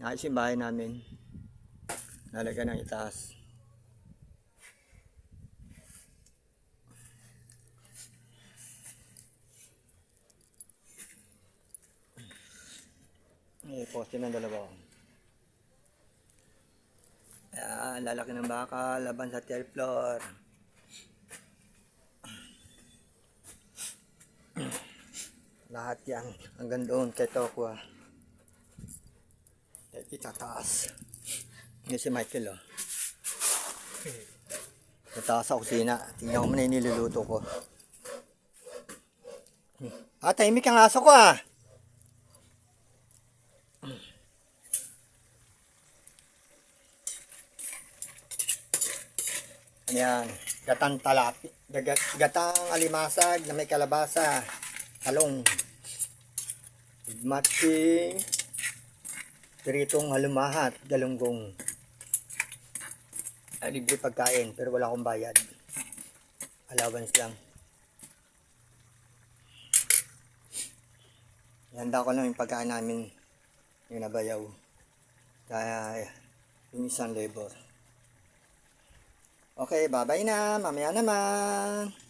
Ayos yung bahay namin. Nalagyan ng itaas. Poste ng dalawa. Ayan, lalaki ng baka, laban sa third floor. Lahat yan, hanggang doon kay Tokwa. Itataas. Yan si Michael, oh. Nataas sa kusina. Tingnan ko muna yung niluluto ko. Tahimik ang aso ko, ah. Ayan, gatang talapi, gatang alimasag na may kalabasa, talong, matching, piritong halumahat, galunggong. Libre pagkain pero wala akong bayad. Allowance lang. Handa ko lang yung pagkain namin yung nabayaw. Kaya yung isang labor. Okay, bye-bye na. Mamaya naman.